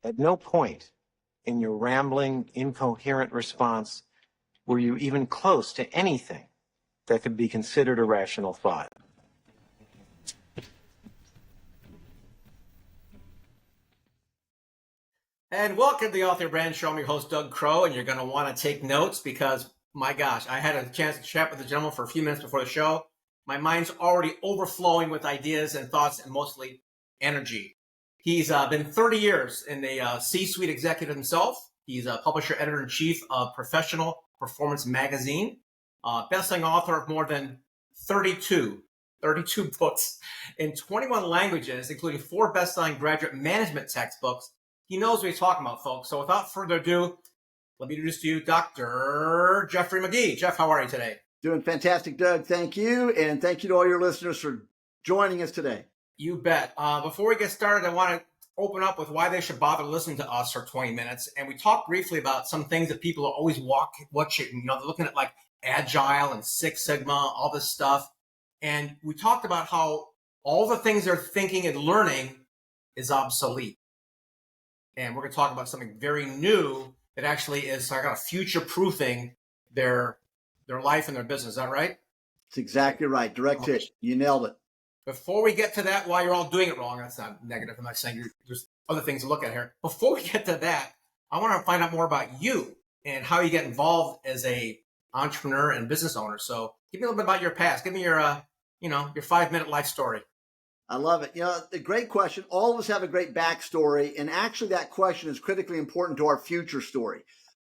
At no point in your rambling, incoherent response were you even close to anything that could be considered a rational thought. And welcome to the Author Brand Show. I'm your host, Doug Crow, and you're going to want to take notes because, my gosh, I had a chance to chat with the gentleman for a few minutes before the show. My mind's already overflowing with ideas and thoughts and mostly energy. He's been 30 years in the C-suite executive himself. He's a publisher, editor-in-chief of Professional Performance Magazine, best-selling author of more than 32 books in 21 languages, including 4 best-selling graduate management textbooks. He knows what he's talking about, folks. So without further ado, let me introduce to you Dr. Jeffrey Magee. Jeff, how are you today? Doing fantastic, Doug. Thank you. And thank you to all your listeners for joining us today. You bet. Before we get started, I want to open up with why they should bother listening to us for 20 minutes. And we talked briefly about some things that people are always watching. You know, they're looking at like Agile and Six Sigma, all this stuff. And we talked about how all the things they're thinking and learning is obsolete. And we're going to talk about something very new that actually is kind of future-proofing their life and their business. Is that right? It's exactly right. Direct hit. You nailed it. Before we get to that, why you're all doing it wrong, that's not negative. I'm not saying there's other things to look at here. Before we get to that, I want to find out more about you and how you get involved as a entrepreneur and business owner. So give me a little bit about your past. Give me your 5-minute life story. I love it. You know, the great question. All of us have a great backstory. And actually, that question is critically important to our future story.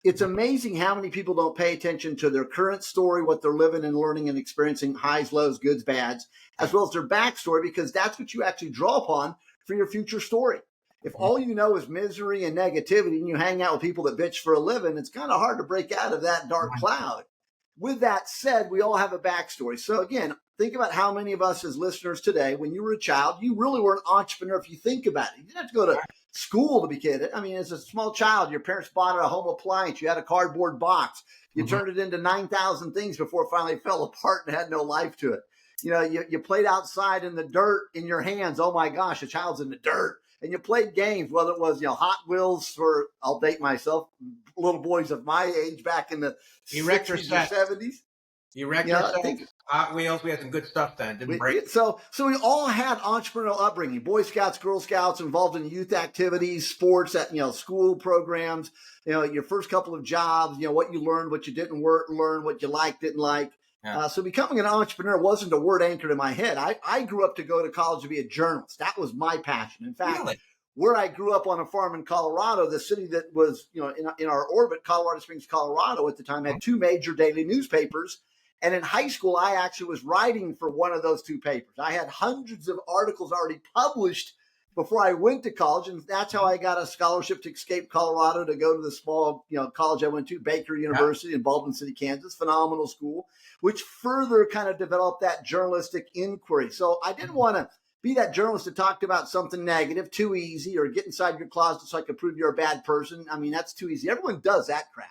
It's amazing how many people don't pay attention to their current story, what they're living and learning and experiencing, highs, lows, goods, bads, as well as their backstory, because that's what you actually draw upon for your future story. If all you know is misery and negativity and you hang out with people that bitch for a living, it's kind of hard to break out of that dark cloud. With that said, we all have a backstory. So again, think about how many of us as listeners today, when you were a child, you really were an entrepreneur if you think about it. You didn't have to go to school to be kidded. I mean, as a small child, your parents bought a home appliance. You had a cardboard box. You turned it into 9,000 things before it finally fell apart and had no life to it. You know, you played outside in the dirt in your hands. Oh my gosh, a child's in the dirt. And you played games, whether it was, Hot Wheels for, I'll date myself, little boys of my age back in the 60s or 70s. You wrecked yourself. Hot Wheels, we had some good stuff then, didn't break. So we all had entrepreneurial upbringing, Boy Scouts, Girl Scouts, involved in youth activities, sports, at school programs, your first couple of jobs, what you learned, what you didn't learn, what you liked, didn't like. Yeah. So becoming an entrepreneur wasn't a word anchored in my head. I grew up to go to college to be a journalist. That was my passion. In fact, where I grew up on a farm in Colorado, the city that was, in our orbit, Colorado Springs, Colorado at the time, had 2 major daily newspapers. And in high school, I actually was writing for one of those 2 papers. I had hundreds of articles already published before I went to college. And that's how I got a scholarship to escape Colorado to go to the small, college I went to, Baker University in Baldwin City, Kansas, phenomenal school, which further kind of developed that journalistic inquiry. So I didn't want to be that journalist that talked about something negative, too easy, or get inside your closet so I could prove you're a bad person. I mean, that's too easy. Everyone does that crap.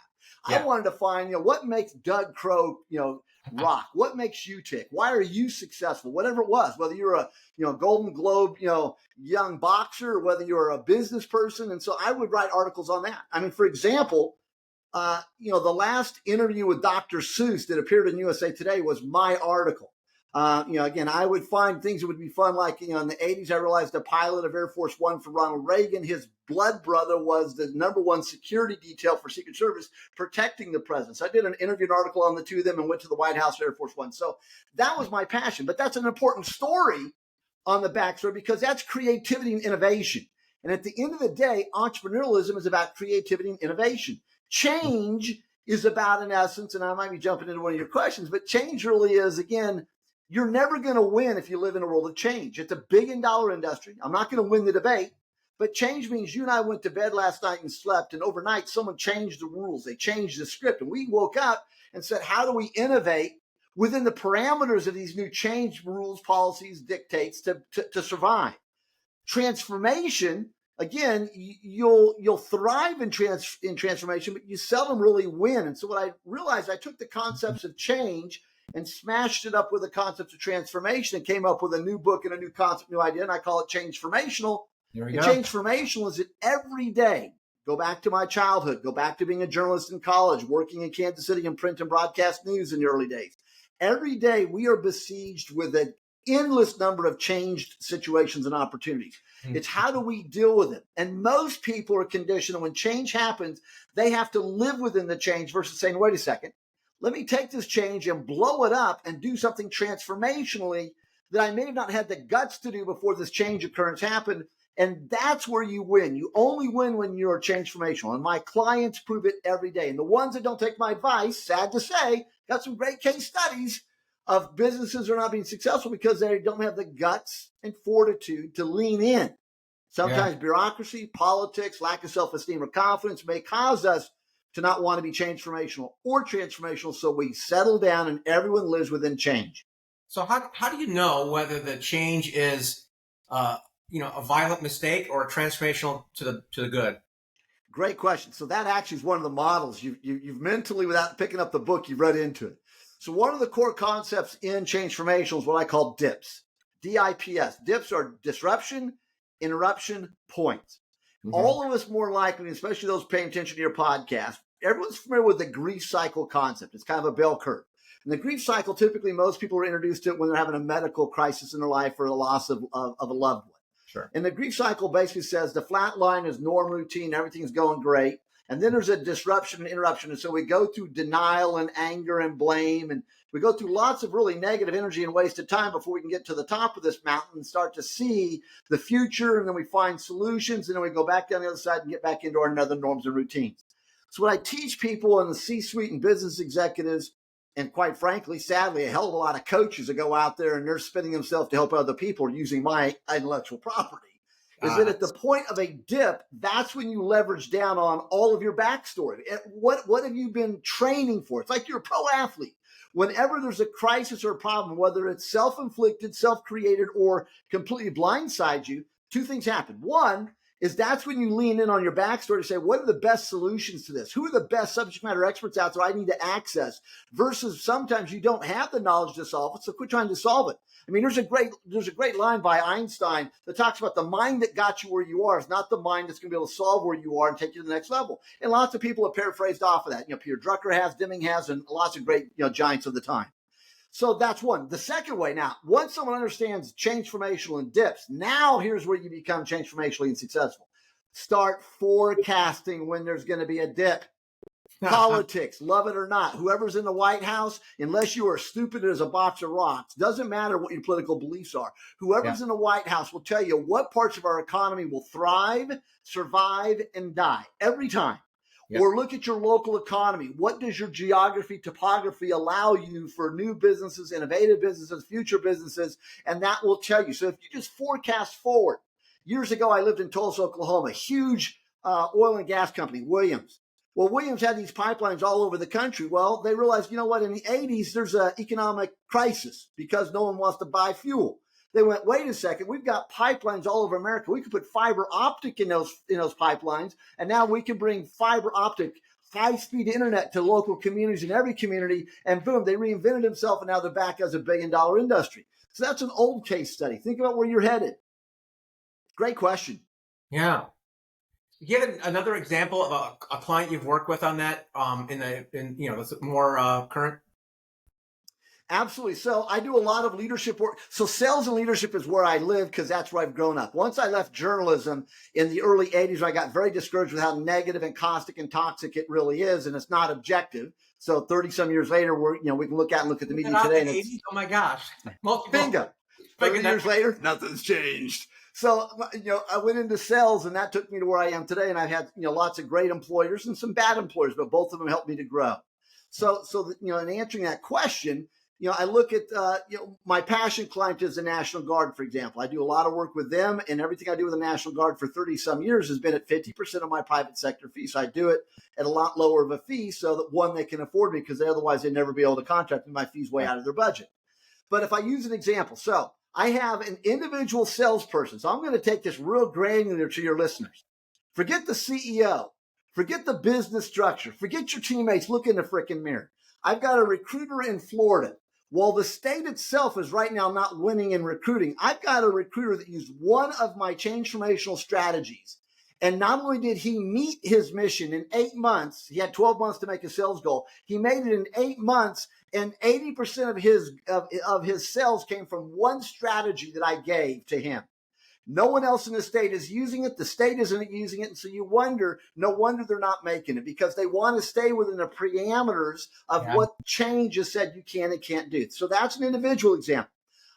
Yeah. I wanted to find, what makes Doug Crow, rock? What makes you tick? Why are you successful? Whatever it was, whether you're a, Golden Globe, young boxer, or whether you're a business person. And so I would write articles on that. I mean, for example, the last interview with Dr. Seuss that appeared in USA Today was my article. Again, I would find things that would be fun. Like, in the 80s, I realized the pilot of Air Force One for Ronald Reagan, his blood brother was the #1 security detail for Secret Service protecting the president. So I did an interview, an article on the 2 of them and went to the White House Air Force One. So that was my passion. But that's an important story on the backstory because that's creativity and innovation. And at the end of the day, entrepreneurialism is about creativity and innovation. Change is about, in essence, and I might be jumping into one of your questions, but change really is, again, you're never going to win if you live in a world of change. It's a $1 billion industry. I'm not going to win the debate, but change means you and I went to bed last night and slept, and overnight someone changed the rules. They changed the script, and we woke up and said, how do we innovate within the parameters of these new change rules, policies, dictates to survive? Transformation, again, you'll thrive in transformation, but you seldom really win. And so what I realized, I took the concepts of change and smashed it up with the concepts of transformation and came up with a new book and a new concept, new idea. And I call it Changeformational, There we And go. transformational is that every day, go back to my childhood, go back to being a journalist in college, working in Kansas City in print and broadcast news in the early days. Every day we are besieged with an endless number of changed situations and opportunities. It's how do we deal with it? And most people are conditioned when change happens, they have to live within the change versus saying, wait a second, let me take this change and blow it up and do something transformationally that I may have not had the guts to do before this change occurrence happened. And that's where you win. You only win when you're transformational. And my clients prove it every day. And the ones that don't take my advice, sad to say, got some great case studies of businesses that are not being successful because they don't have the guts and fortitude to lean in. Sometimes bureaucracy, politics, lack of self-esteem or confidence may cause us to not want to be transformational or transformational. So we settle down and everyone lives within change. So how do you know whether the change is a violent mistake or transformational to the good? Great question. So that actually is one of the models you've mentally, without picking up the book, you've read into it. So one of the core concepts in Transformational is what I call DIPS. DIPS. DIPS are disruption, interruption, points. All of us more likely, especially those paying attention to your podcast, everyone's familiar with the grief cycle concept. It's kind of a bell curve. And the grief cycle, typically most people are introduced to it when they're having a medical crisis in their life or the loss of a loved one. Sure. And the grief cycle basically says the flat line is norm routine, everything's going great. And then there's a disruption and interruption. And so we go through denial and anger and blame. And we go through lots of really negative energy and wasted time before we can get to the top of this mountain and start to see the future. And then we find solutions. And then we go back down the other side and get back into our other norms and routines. So what I teach people in the C-suite and business executives, and quite frankly, sadly, a hell of a lot of coaches that go out there and they're spending themselves to help other people using my intellectual property, is that at the point of a dip, that's when you leverage down on all of your backstory. What have you been training for? It's like you're a pro athlete. Whenever there's a crisis or a problem, whether it's self-inflicted, self-created, or completely blindsides you, two things happen. One is that's when you lean in on your backstory to say, what are the best solutions to this? Who are the best subject matter experts out there I need to access? Versus sometimes you don't have the knowledge to solve it, so quit trying to solve it. I mean, there's a great line by Einstein that talks about the mind that got you where you are is not the mind that's going to be able to solve where you are and take you to the next level. And lots of people have paraphrased off of that. Peter Drucker has, Deming has, and lots of great giants of the time. So that's one. The second way, now, once someone understands transformational and dips, now here's where you become transformationally and successful. Start forecasting when there's going to be a dip. Politics, love it or not, whoever's in the White House, unless you are stupid as a box of rocks, doesn't matter what your political beliefs are. Whoever's in the White House will tell you what parts of our economy will thrive, survive, and die every time. Yep. Or look at your local economy. What does your geography, topography allow you for new businesses, innovative businesses, future businesses? And that will tell you. So if you just forecast forward. Years ago, I lived in Tulsa, Oklahoma, huge oil and gas company, Williams. Well, Williams had these pipelines all over the country. Well, they realized, in the 80s, there's an economic crisis because no one wants to buy fuel. They went, wait a second, we've got pipelines all over America. We could put fiber optic in those pipelines, and now we can bring fiber optic, high-speed internet to local communities in every community, and boom, they reinvented themselves, and now they're back as a billion-dollar industry. So that's an old case study. Think about where you're headed. Great question. Yeah. Give another example of a client you've worked with on that that's more current. Absolutely. So I do a lot of leadership work. So sales and leadership is where I live because that's where I've grown up. Once I left journalism in the early 80s, I got very discouraged with how negative and caustic and toxic it really is, and it's not objective. So 30 some years later, we can look at the media today. And it's, oh my gosh. Bingo. 30 years later, nothing's changed. So, I went into sales and that took me to where I am today. And I've had, lots of great employers and some bad employers, but both of them helped me to grow. So in answering that question, I look at, my passion client is the National Guard, for example. I do a lot of work with them, and everything I do with the National Guard for 30 some years has been at 50% of my private sector fee. So I do it at a lot lower of a fee so that one, they can afford me because otherwise they'd never be able to contract me. My fee's way out of their budget. But if I use an example, so I have an individual salesperson. So I'm going to take this real granular to your listeners. Forget the CEO. Forget the business structure. Forget your teammates. Look in the freaking mirror. I've got a recruiter in Florida While the state itself is right now not winning in recruiting, I've got a recruiter that used one of my transformational strategies. And not only did he meet his mission in 8 months, he had 12 months to make a sales goal. He made it in 8 months, and 80% of his sales came from one strategy that I gave to him. No one else in the state is using it. The state isn't using it. And so you wonder, no wonder they're not making it, because they want to stay within the parameters of what change is said you can and can't do. So that's an individual example.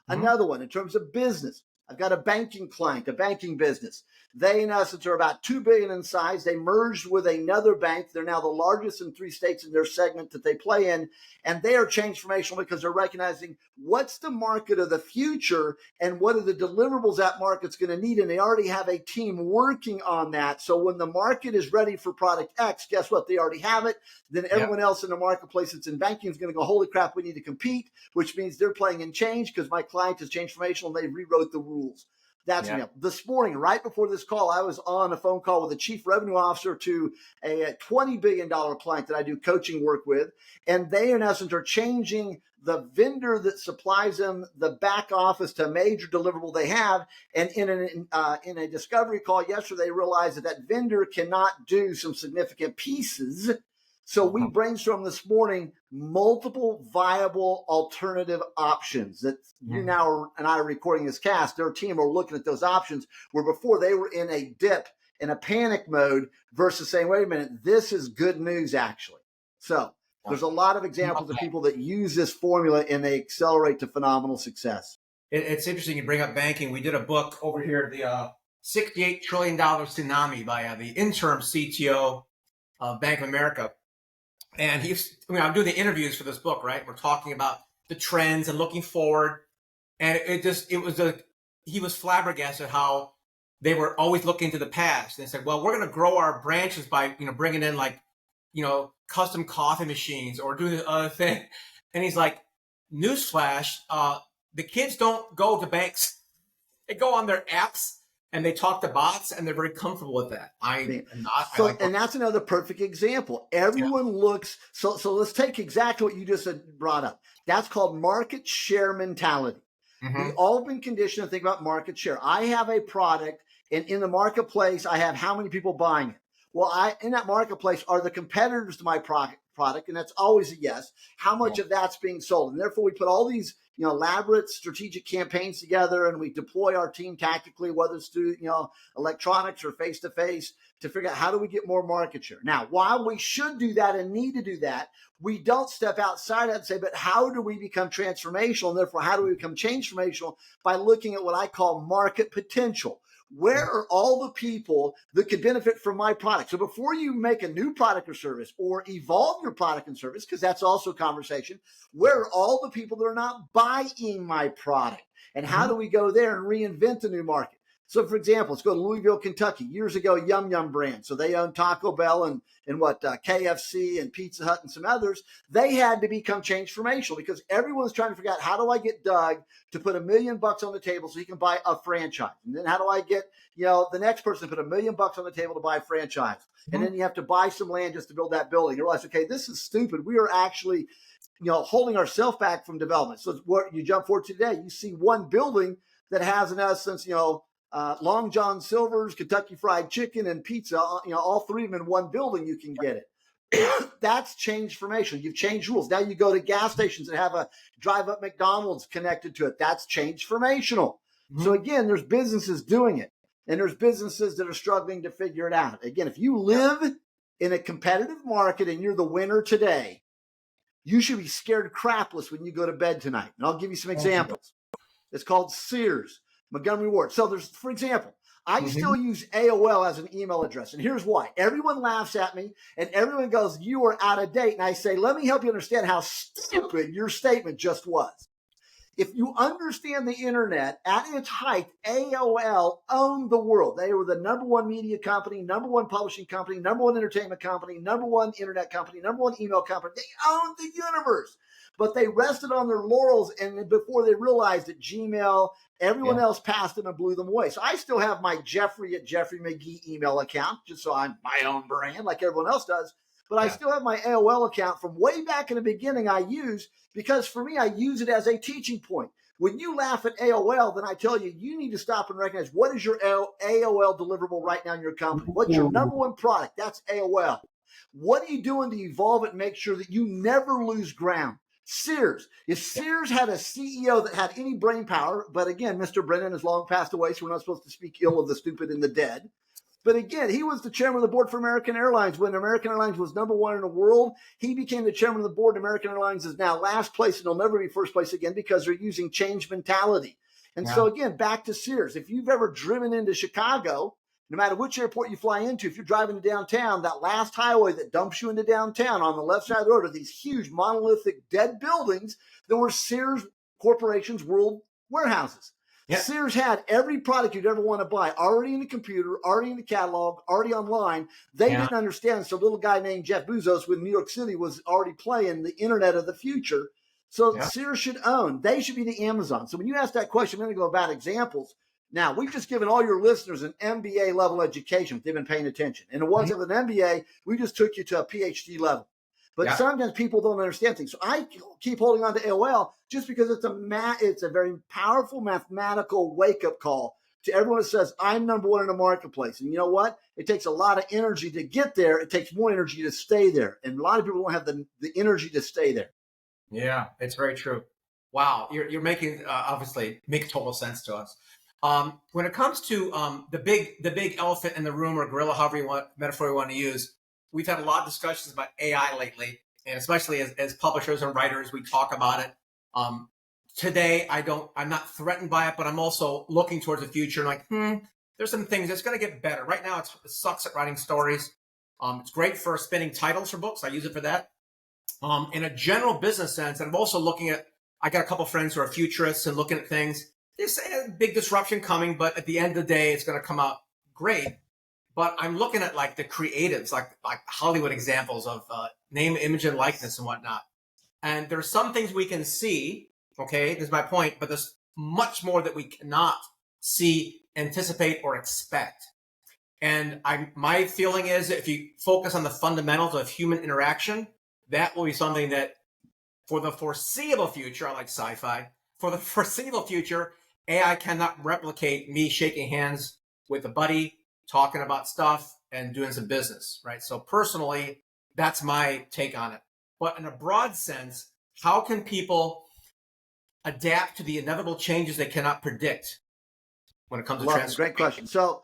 Another one, in terms of business, I've got a banking client, a banking business. They, in essence, are about $2 billion in size. They merged with another bank. They're now the largest in 3 states in their segment that they play in. And they are transformational because they're recognizing what's the market of the future and what are the deliverables that market's going to need. And they already have a team working on that. So when the market is ready for product X, guess what? They already have it. Then everyone else in the marketplace that's in banking is going to go, holy crap, we need to compete, which means they're playing in change because my client is transformational and they rewrote the rules. That's this morning, right before this call, I was on a phone call with a chief revenue officer to a $20 billion client that I do coaching work with. And they, in essence, are changing the vendor that supplies them the back office to a major deliverable they have. And in a discovery call yesterday, they realized that that vendor cannot do some significant pieces. So we brainstormed this morning multiple viable alternative options that you now and I are recording this cast. Their team are looking at those options where before they were in a dip, in a panic mode, versus saying, wait a minute, this is good news actually. So there's a lot of examples of people that use this formula and they accelerate to phenomenal success. It's interesting you bring up banking. We did a book over here, the $68 trillion tsunami by the interim CTO of Bank of America. And I'm doing the interviews for this book, right? We're talking about the trends and looking forward. And he was flabbergasted how they were always looking to the past. And they said, well, we're going to grow our branches by, bringing in custom coffee machines or doing this other thing. And he's like, newsflash, the kids don't go to banks. They go on their apps and they talk to bots, and they're very comfortable with that. And that's another perfect example. Everyone looks. So let's take exactly what you just brought up. That's called market share mentality. We've all been conditioned to think about market share. I have a product, and in the marketplace, I have how many people buying it. Well, in that marketplace are the competitors to my product, and that's always a yes. How much of that's being sold? And therefore, we put all these elaborate strategic campaigns together, and we deploy our team tactically, whether it's through electronics or face-to-face, to figure out how do we get more market share. Now, while we should do that and need to do that, we don't step outside that and say, but how do we become transformational? And therefore, how do we become transformational? By looking at what I call market potential. Where are all the people that could benefit from my product? So before you make a new product or service or evolve your product and service, because that's also a conversation, where are all the people that are not buying my product? And how do we go there and reinvent a new market? So, for example, let's go to Louisville, Kentucky. Years ago, Yum Yum brand. So they owned Taco Bell and KFC and Pizza Hut and some others. They had to become transformational because everyone's trying to figure out, how do I get Doug to put $1 million on the table so he can buy a franchise? And then how do I get the next person to put $1 million on the table to buy a franchise? And then you have to buy some land just to build that building. You realize, okay, this is stupid. We are actually holding ourselves back from development. So what you jump forward to today, you see one building that has, in essence, Long John Silver's, Kentucky Fried Chicken, and pizza, all three of them in one building, you can get it. That's transformation. You've changed rules. Now you go to gas stations and have a drive-up McDonald's connected to it. That's transformational. So again, there's businesses doing it, and there's businesses that are struggling to figure it out. Again, if you live in a competitive market and you're the winner today, you should be scared crapless when you go to bed tonight. And I'll give you some examples. It's called Sears, Montgomery Ward. So there's, for example, I still use AOL as an email address. And here's why. Everyone laughs at me and everyone goes, you are out of date. And I say, let me help you understand how stupid your statement just was. If you understand the internet, at its height, AOL owned the world. They were the number one media company, number one publishing company, number one entertainment company, number one internet company, number one email company. They owned the universe. But they rested on their laurels, and before they realized that Gmail, everyone else passed them and blew them away. So I still have my Jeffrey at Jeffrey Magee email account, just so I'm my own brand like everyone else does. but I still have my AOL account from way back in the beginning I used, because for me, I use it as a teaching point. When you laugh at AOL, then I tell you, you need to stop and recognize what is your AOL deliverable right now in your company? What's your number one product? That's AOL. What are you doing to evolve it and make sure that you never lose ground? Sears. If Sears had a CEO that had any brain power, but again, Mr. Brennan has long passed away, so we're not supposed to speak ill of the stupid and the dead. But again, he was the chairman of the board for American Airlines. When American Airlines was number one in the world, he became the chairman of the board. American Airlines is now last place, and they'll never be first place again because they're using change mentality. And so again, back to Sears. If you've ever driven into Chicago, no matter which airport you fly into, if you're driving to downtown, that last highway that dumps you into downtown on the left side of the road are these huge monolithic dead buildings that were Sears Corporation's world warehouses. Yep. Sears had every product you'd ever want to buy already in the computer, already in the catalog, already online. They didn't understand. So a little guy named Jeff Bezos with New York City was already playing the internet of the future. So Sears should own. They should be the Amazon. So when you ask that question, I'm going to go about examples. Now, we've just given all your listeners an MBA level education if they've been paying attention. And the ones with an MBA, we just took you to a PhD level. But sometimes people don't understand things. So I keep holding on to AOL just because it's a very powerful mathematical wake-up call to everyone that says, I'm number one in the marketplace. And you know what? It takes a lot of energy to get there. It takes more energy to stay there. And a lot of people don't have the energy to stay there. Yeah, it's very true. Wow. You're making, obviously, makes total sense to us. When it comes to the big elephant in the room, or gorilla, however metaphor you want to use, we've had a lot of discussions about AI lately, and especially as publishers and writers, we talk about it. Today, I'm not threatened by it, but I'm also looking towards the future. Like, there's some things that's going to get better. Right now, it sucks at writing stories. It's great for spinning titles for books. I use it for that. In a general business sense, and I'm also looking at, I got a couple friends who are futurists and looking at things. They say a big disruption coming, but at the end of the day, it's going to come out great. But I'm looking at like the creatives, like Hollywood examples of name, image, and likeness and whatnot. And there's some things we can see, okay, this is my point, but there's much more that we cannot see, anticipate, or expect. And my feeling is if you focus on the fundamentals of human interaction, that will be something that for the foreseeable future, I like sci-fi, for the foreseeable future, AI cannot replicate me shaking hands with a buddy, talking about stuff and doing some business, right? So personally, that's my take on it. But in a broad sense, how can people adapt to the inevitable changes they cannot predict when it comes to transformation? Great question. So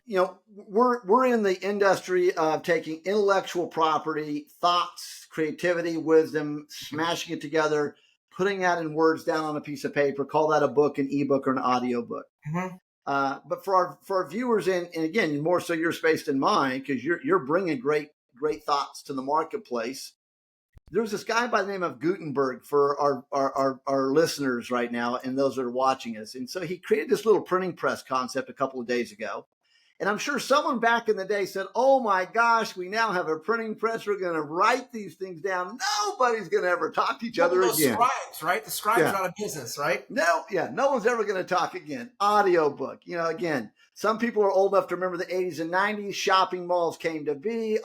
you know, we're in the industry of taking intellectual property, thoughts, creativity, wisdom, smashing it together, putting that in words down on a piece of paper. Call that a book, an ebook, or an audio book. But for our viewers, and again, more so your space than mine, because you're bringing great thoughts to the marketplace. There's this guy by the name of Gutenberg for our listeners right now and those that are watching us. And so he created this little printing press concept a couple of days ago. And I'm sure someone back in the day said, oh my gosh, we now have a printing press. We're going to write these things down. Nobody's going to ever talk to each other again. Scribes, right? The scribes are out of business, right? No one's ever going to talk again. Audiobook, again, some people are old enough to remember the 80s and 90s. Shopping malls came to be.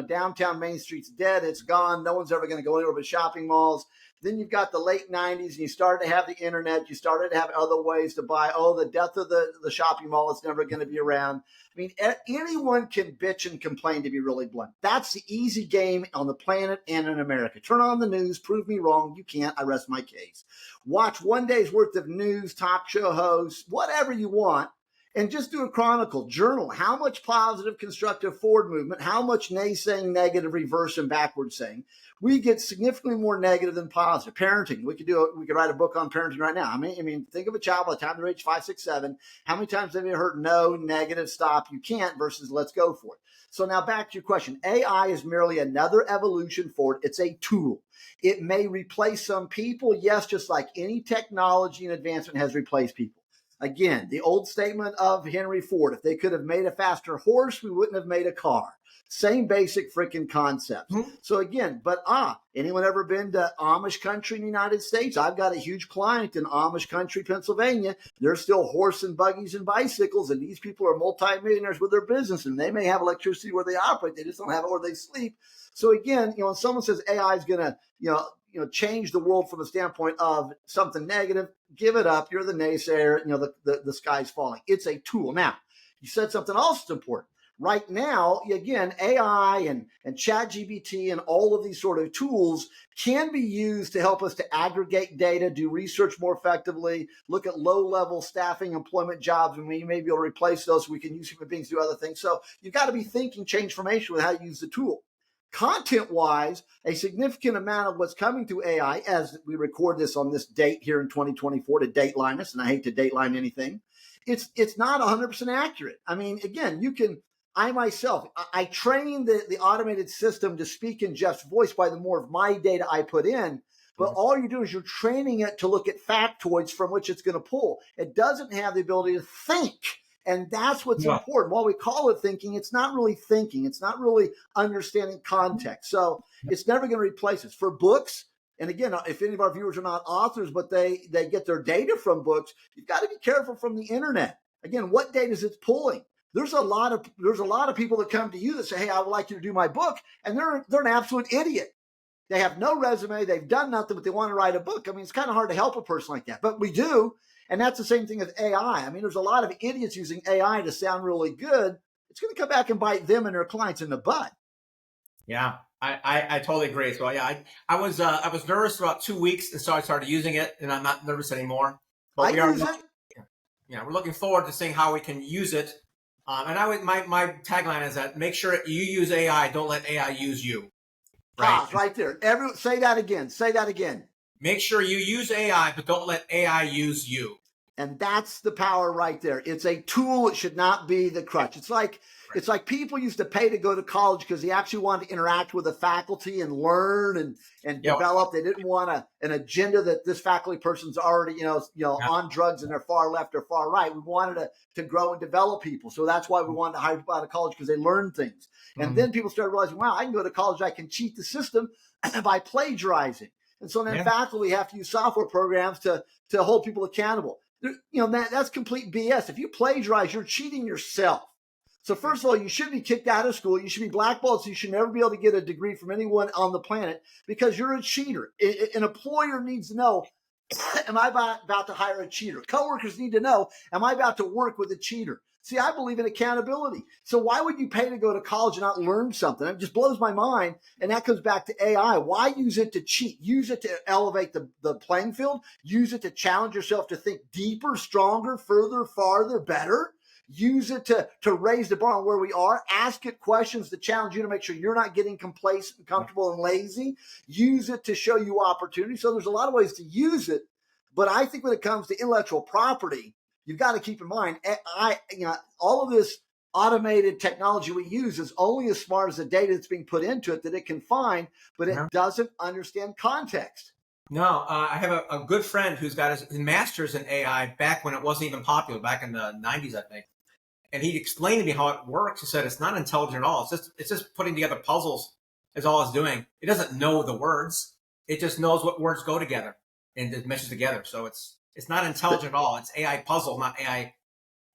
Downtown Main Street's dead. It's gone. No one's ever going to go anywhere but shopping malls. Then you've got the late 90s, and you started to have the internet. You started to have other ways to buy. Oh, the death of the shopping mall is never going to be around. I mean, anyone can bitch and complain, to be really blunt. That's the easy game on the planet and in America. Turn on the news, prove me wrong. You can't. I rest my case. Watch one day's worth of news, talk show hosts, whatever you want, and just do a chronicle, journal. How much positive, constructive forward movement, how much naysaying, negative, reverse, and backward saying. We get significantly more negative than positive. Parenting. We could write a book on parenting right now. I mean, think of a child by the time they're age 5, 6, 7. How many times have you heard no, negative, stop, you can't versus let's go for it? So now back to your question. AI is merely another evolution forward. It's a tool. It may replace some people. Yes, just like any technology and advancement has replaced people. Again, the old statement of Henry Ford, if they could have made a faster horse, we wouldn't have made a car. Same basic freaking concepts. Mm-hmm. So again, anyone ever been to Amish country in the United States? I've got a huge client in Amish country, Pennsylvania. There's still horse and buggies and bicycles, and these people are multimillionaires with their business, and they may have electricity where they operate. They just don't have it where they sleep. So again, when someone says AI is going to, change the world from the standpoint of something negative, give it up. You're the naysayer. The sky's falling. It's a tool. Now, you said something else that's important. Right now, again, AI and ChatGPT and all of these sort of tools can be used to help us to aggregate data, do research more effectively, look at low-level staffing, employment jobs, and we may be able to replace those so we can use human beings to do other things. So you've got to be thinking change formation with how you use the tool. Content-wise, a significant amount of what's coming to AI, as we record this on this date here in 2024 to dateline us, and I hate to dateline anything, it's not 100% accurate. I mean, again, I myself, I train the automated system to speak in Jeff's voice by the more of my data I put in, but all you do is you're training it to look at factoids from which it's going to pull. It doesn't have the ability to think. And that's what's important. While we call it thinking, it's not really thinking. It's not really understanding context. So it's never going to replace us. For books, and again, if any of our viewers are not authors, but they get their data from books, you've got to be careful from the internet. Again, what data is it pulling? There's a lot of people that come to you that say, hey, I would like you to do my book. And they're an absolute idiot. They have no resume. They've done nothing, but they want to write a book. I mean, it's kind of hard to help a person like that, but we do. And that's the same thing with AI. I mean, there's a lot of idiots using AI to sound really good. It's going to come back and bite them and their clients in the butt. Yeah, I totally agree. So yeah, I was nervous for about 2 weeks, and so I started using it, and I'm not nervous anymore. But we're looking forward to seeing how we can use it. And my tagline is that make sure you use AI, don't let AI use you. Right, right there. Say that again. Say that again. Make sure you use AI, but don't let AI use you. And that's the power right there. It's a tool. It should not be the crutch. It's like people used to pay to go to college because they actually wanted to interact with the faculty and learn and develop. They didn't want an agenda that this faculty person's already, on drugs and they're far left or far right. We wanted to grow and develop people. So that's why we wanted to hire people out of college, because they learn things. And then people started realizing, wow, I can go to college. I can cheat the system by plagiarizing. And so then faculty have to use software programs to hold people accountable. That's complete BS. If you plagiarize, you're cheating yourself. So first of all, you should be kicked out of school. You should be blackballed. So you should never be able to get a degree from anyone on the planet because you're a cheater. An employer needs to know, am I about to hire a cheater? Coworkers need to know, am I about to work with a cheater? See, I believe in accountability. So why would you pay to go to college and not learn something? It just blows my mind. And that comes back to AI. Why use it to cheat? Use it to elevate the playing field. Use it to challenge yourself to think deeper, stronger, further, farther, better. Use it to raise the bar on where we are. Ask it questions to challenge you to make sure you're not getting complacent, comfortable, and lazy. Use it to show you opportunity. So there's a lot of ways to use it. But I think when it comes to intellectual property, you've got to keep in mind, all of this automated technology we use is only as smart as the data that's being put into it that it can find, but it doesn't understand context. No, I have a good friend who's got his master's in AI back when it wasn't even popular, back in the 90s, I think. And he explained to me how it works. He said it's not intelligent at all. It's just putting together puzzles is all it's doing. It doesn't know the words. It just knows what words go together and it meshes together. So it's not intelligent at all. It's AI puzzle, not AI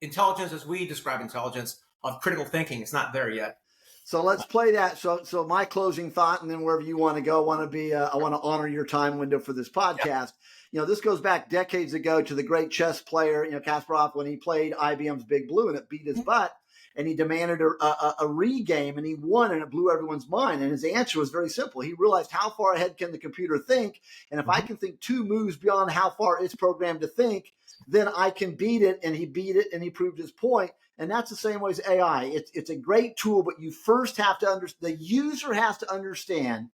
intelligence as we describe intelligence of critical thinking. It's not there yet. So let's play that. So my closing thought, and then wherever you want to go, I want to honor your time window for this podcast. Yep. This goes back decades ago to the great chess player, Kasparov, when he played IBM's Big Blue and it beat his butt, and he demanded a regame, and he won, and it blew everyone's mind. And his answer was very simple. He realized, how far ahead can the computer think? And if I can think 2 moves beyond how far it's programmed to think, then I can beat it. And he beat it, and he proved his point. And that's the same way as AI. It's a great tool, but you first have to understand, the user has to understand,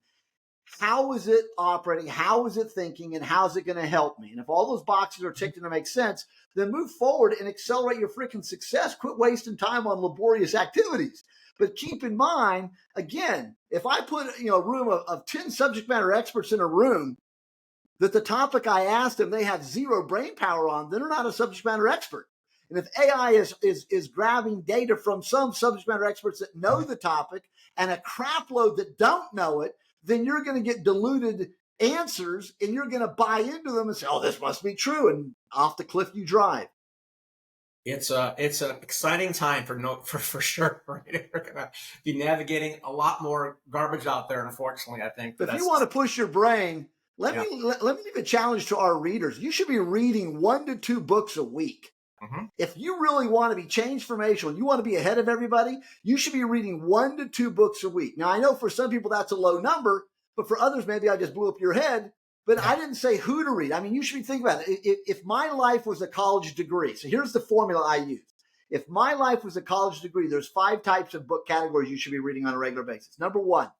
how is it operating? How is it thinking? And how is it going to help me? And if all those boxes are ticked and it makes sense, then move forward and accelerate your freaking success. Quit wasting time on laborious activities. But keep in mind, again, if I put a room of 10 subject matter experts in a room, that the topic I asked them, they have zero brain power on, then they're not a subject matter expert. And if AI is grabbing data from some subject matter experts that know the topic and a crap load that don't know it, then you're going to get diluted answers and you're going to buy into them and say, oh, this must be true. And off the cliff you drive. It's an exciting time for sure. Right? We're gonna be navigating a lot more garbage out there, unfortunately, I think. But if you want to push your brain, let me leave a challenge to our readers. You should be reading 1 to 2 books a week. Mm-hmm. If you really want to be transformational, you want to be ahead of everybody, you should be reading 1 to 2 books a week. Now, I know for some people that's a low number, but for others, maybe I just blew up your head. But I didn't say who to read. I mean, you should be thinking about it. If my life was a college degree, so here's the formula I use. If my life was a college degree, there's 5 types of book categories you should be reading on a regular basis. Number 1,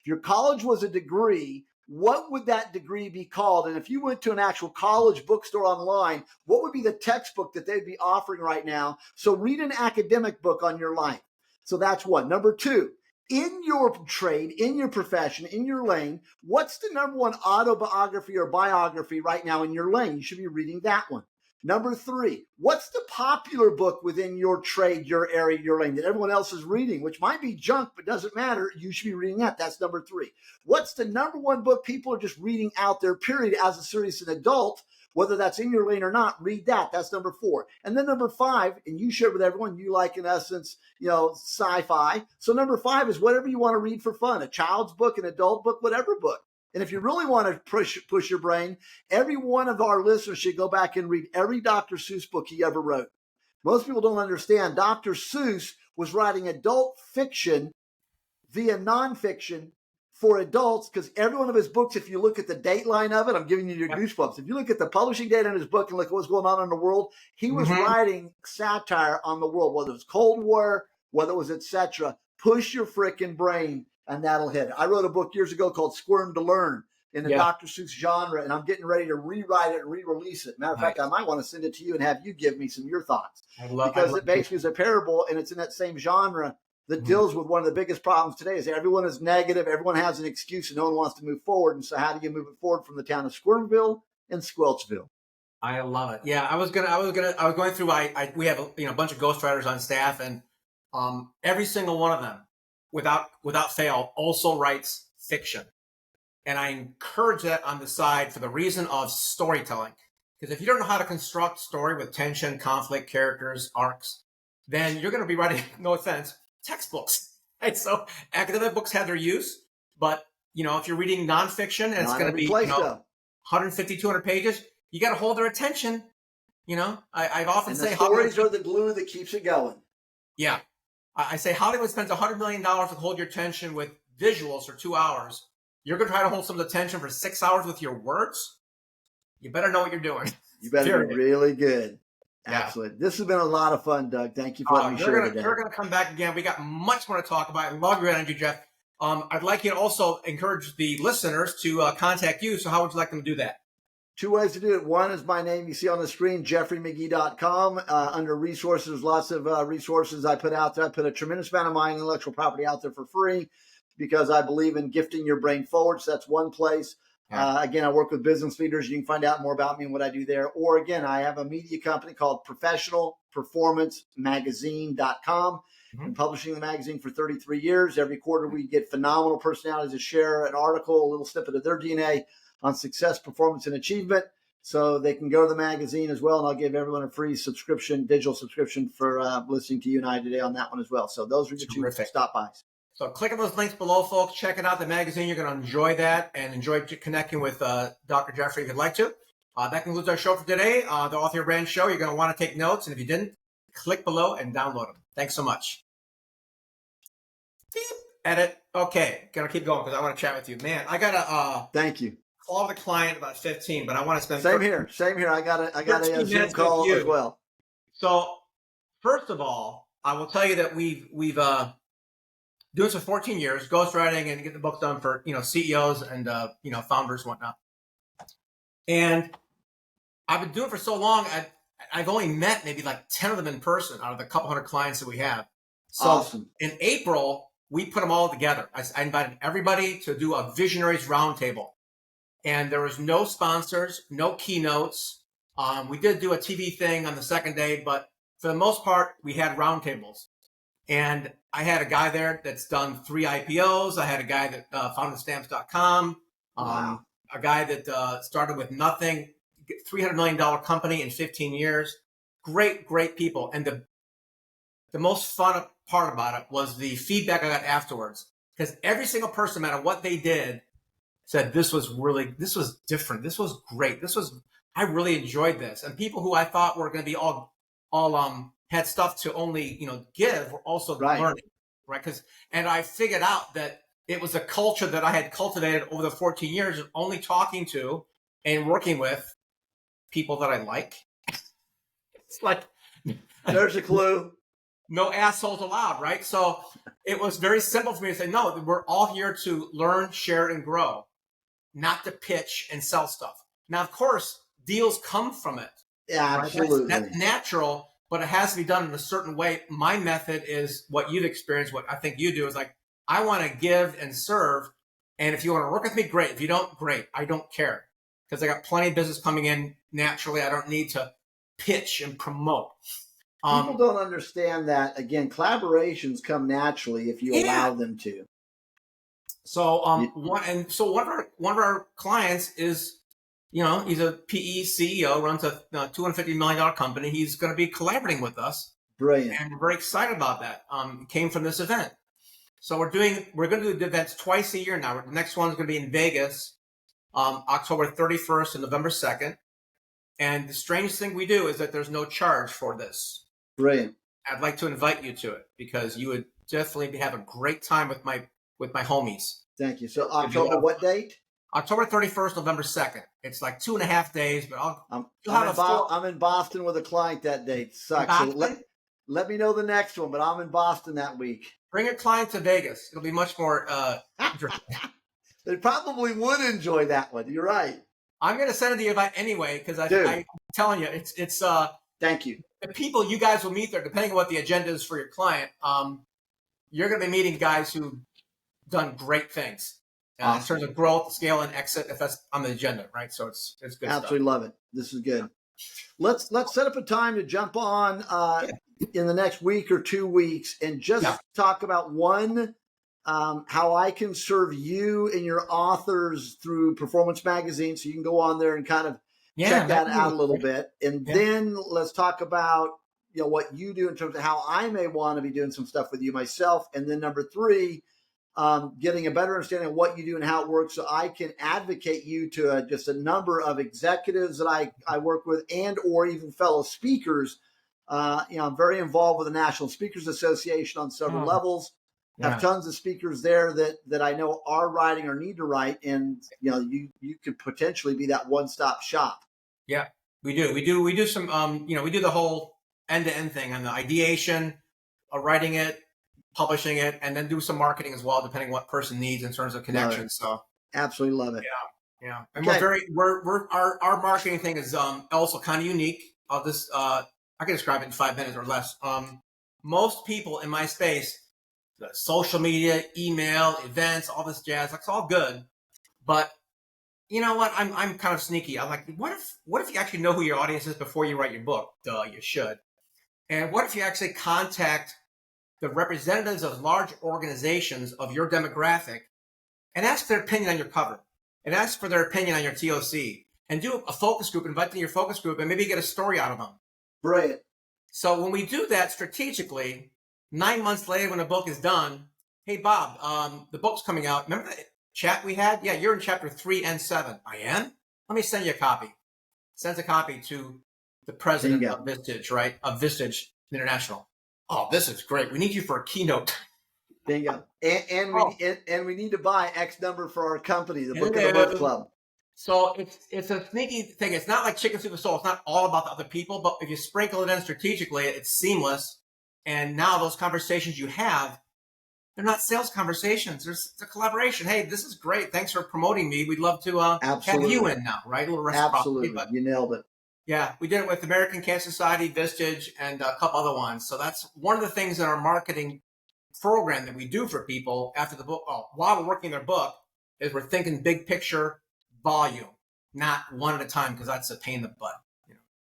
if your college was a degree, what would that degree be called? And if you went to an actual college bookstore online, what would be the textbook that they'd be offering right now? So read an academic book on your life. So that's 1. Number 2, in your trade, in your profession, in your lane, what's the number 1 autobiography or biography right now in your lane? You should be reading that one. Number 3, what's the popular book within your trade, your area, your lane that everyone else is reading, which might be junk, but doesn't matter. You should be reading that. That's number 3. What's the number 1 book people are just reading out there, period, as a serious adult, whether that's in your lane or not? Read that. That's number 4. And then number 5, and you shared with everyone, you like, in essence, sci-fi. So number 5 is whatever you want to read for fun, a child's book, an adult book, whatever book. And if you really want to push your brain, every one of our listeners should go back and read every Dr. Seuss book he ever wrote. Most people don't understand. Dr. Seuss was writing adult fiction via nonfiction for adults, because every one of his books, if you look at the dateline of it, I'm giving you your goosebumps. If you look at the publishing date on his book and look at what's going on in the world, he was writing satire on the world, whether it was Cold War, whether it was etc. Push your frickin' brain, and that'll hit it. I wrote a book years ago called Squirm to Learn in the Dr. Seuss genre, and I'm getting ready to rewrite it and re-release it. Matter of fact, I might want to send it to you and have you give me some of your thoughts. Because it basically is a parable, and it's in that same genre that deals with one of the biggest problems today is everyone is negative, everyone has an excuse, and no one wants to move forward. And so how do you move it forward from the town of Squirmville and Squelchville? I love it. Yeah, I was going through, we have a bunch of ghostwriters on staff, and every single one of them, without fail, also writes fiction. And I encourage that on the side for the reason of storytelling. Because if you don't know how to construct story with tension, conflict, characters, arcs, then you're going to be writing, no offense, textbooks. Right? So academic books have their use, but if you're reading nonfiction and it's going to be 150, 200 pages, you got to hold their attention. I've often say stories are the glue that keeps it going. Yeah. I say Hollywood spends $100 million to hold your attention with visuals for 2 hours. You're going to try to hold someone's attention for 6 hours with your words? You better know what you're doing. You better be really good. Absolutely. This has been a lot of fun, Doug. Thank you for letting me share today. You're going to come back again. We got much more to talk about. I love your energy, Jeff. I'd like you to also encourage the listeners to contact you. So how would you like them to do that? 2 ways to do it. One is my name you see on the screen, jeffreymagee.com. Under resources, lots of resources I put out there. I put a tremendous amount of my intellectual property out there for free because I believe in gifting your brain forward. So that's one place. Again, I work with business leaders. You can find out more about me and what I do there. Or again, I have a media company called professionalperformancemagazine.com. Been publishing the magazine for 33 years. Every quarter we get phenomenal personalities to share an article, a little snippet of their DNA on success, performance, and achievement. So they can go to the magazine as well. And I'll give everyone a free subscription, digital subscription for listening to you and I today on that one as well. So those are the 2 stop-bys. So click on those links below, folks. Check it out, the magazine. You're going to enjoy that and enjoy connecting with Dr. Jeffrey if you'd like to. That concludes our show for today, the Author Your Brand Show. You're going to want to take notes. And if you didn't, click below and download them. Thanks so much. Beep. Edit. Okay. Going to keep going because I want to chat with you. Man, I got to... Thank you. Call the client about 15, but I want to spend... Same here. I got a Zoom call as well. So first of all, I will tell you that we've doing this for 14 years, ghostwriting and getting the books done for, CEOs and, founders and whatnot. And I've been doing it for so long, I've only met maybe like 10 of them in person out of the couple hundred clients that we have. So awesome. In April, we put them all together. I invited everybody to do a Visionaries Roundtable. and there was no sponsors, no keynotes. We did do a TV thing on the second day, but for the most part, we had roundtables. And I had a guy there that's done 3 IPOs. I had a guy that founded stamps.com. Wow. A guy that started with nothing, $300 million company in 15 years. Great, great people. And the most fun part about it was the feedback I got afterwards. Because every single person, no matter what they did, said, this was different. This was great. I really enjoyed this. And people who I thought were going to be all had stuff to only, give were also learning, right? And I figured out that it was a culture that I had cultivated over the 14 years of only talking to and working with people that I like. It's like, there's a clue. No assholes allowed, right? So it was very simple for me to say, no, we're all here to learn, share, and grow, not to pitch and sell stuff. Now, of course, deals come from it. Yeah, right? absolutely. That's natural, but it has to be done in a certain way. My method is what you've experienced, what I think you do is like, I want to give and serve. And if you want to work with me, great. If you don't, great. I don't care because I got plenty of business coming in naturally. I don't need to pitch and promote. People don't understand that. Again, collaborations come naturally if you allow them to. So, one of our clients is, he's a PE CEO, runs a $250 million company. He's going to be collaborating with us. Brilliant. And we're very excited about that. It came from this event. So we're going to do the events twice a year now. The next one's going to be in Vegas, October 31st and November 2nd. And the strangest thing we do is that there's no charge for this. Brilliant. I'd like to invite you to it because you would definitely have a great time with my homies. Thank you. So October, what date? October 31st, November 2nd. It's like 2.5 days, but I'm in Boston with a client that date. Sucks. So let me know the next one, but I'm in Boston that week. Bring a client to Vegas. It'll be much more They probably would enjoy that one. You're right. I'm going to send the invite anyway because I'm telling you, it's thank you. The people you guys will meet there, depending on what the agenda is for your client, you're going to be meeting guys who've done great things in terms of growth, scale, and exit. If that's on the agenda, right? So it's good. Absolutely stuff. Love it. This is good. Yeah. Let's set up a time to jump on in the next week or 2 weeks and just talk about one. How I can serve you and your authors through Performance Magazine, so you can go on there and kind of check that out a little bit, and then let's talk about what you do in terms of how I may want to be doing some stuff with you myself, and then number 3, getting a better understanding of what you do and how it works, so I can advocate you to just a number of executives that I work with and or even fellow speakers. I'm very involved with the National Speakers Association on several levels. Have tons of speakers there that I know are writing or need to write, and you could potentially be that one-stop shop. Yeah, we do some we do the whole end-to-end thing on the ideation, writing it, publishing it, and then do some marketing as well, depending on what person needs in terms of connections. So absolutely love it. Yeah. And our marketing thing is also kind of unique. I'll just I can describe it in 5 minutes or less. Most people in my space, social media, email, events, all this jazz, that's all good. But you know what? I'm kind of sneaky. I'm like, what if you actually know who your audience is before you write your book? Duh, you should. And what if you actually contact the representatives of large organizations of your demographic and ask their opinion on your cover and ask for their opinion on your TOC and do a focus group, invite them to your focus group, and maybe get a story out of them. Brilliant. So when we do that strategically, 9 months later, when the book is done, hey, Bob, the book's coming out. Remember that chat we had? Yeah, you're in chapter 3 and 7. I am? Let me send you a copy. Sends a copy to the president of Vistage, right? Of Vistage International. Oh, this is great. We need you for a keynote. Bingo. And we need to buy X number for our company, the Book of the Month Club. So it's a sneaky thing. It's not like chicken soup and soul. It's not all about the other people, but if you sprinkle it in strategically, it's seamless. And now those conversations you have, they're not sales conversations. There's a collaboration. Hey, this is great. Thanks for promoting me. We'd love to have you in now, right? A little reciprocity. Absolutely. But, you nailed it. Yeah, we did it with American Cancer Society, Vistage, and a couple other ones. So that's one of the things in our marketing program that we do for people after the book, while we're working their book, is we're thinking big picture, volume, not one at a time, because that's a pain in the butt.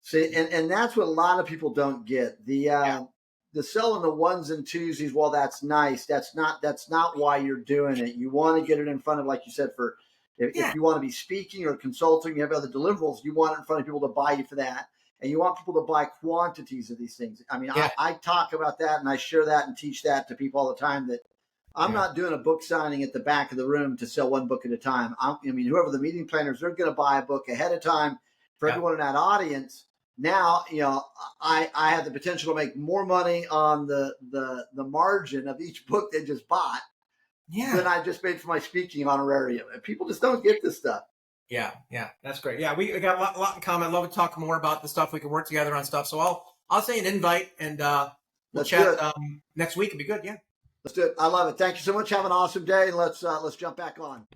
See, and that's what a lot of people don't get. The selling the ones and twosies, well, that's nice. That's not why you're doing it. You want to get it in front of, like you said, for if you want to be speaking or consulting, you have other deliverables, you want it in front of people to buy you for that. And you want people to buy quantities of these things. I mean, I talk about that and I share that and teach that to people all the time, that I'm not doing a book signing at the back of the room to sell one book at a time. I mean, whoever the meeting planners, they're going to buy a book ahead of time for everyone in that audience. Now, I have the potential to make more money on the margin of each book they just bought than I just made for my speaking honorarium. And people just don't get this stuff. Yeah, that's great. Yeah, we got a lot in common. I'd love to talk more about the stuff. We can work together on stuff. So I'll say an invite, and we'll chat next week. It'd be good. Yeah, let's do it. I love it. Thank you so much. Have an awesome day, and let's jump back on.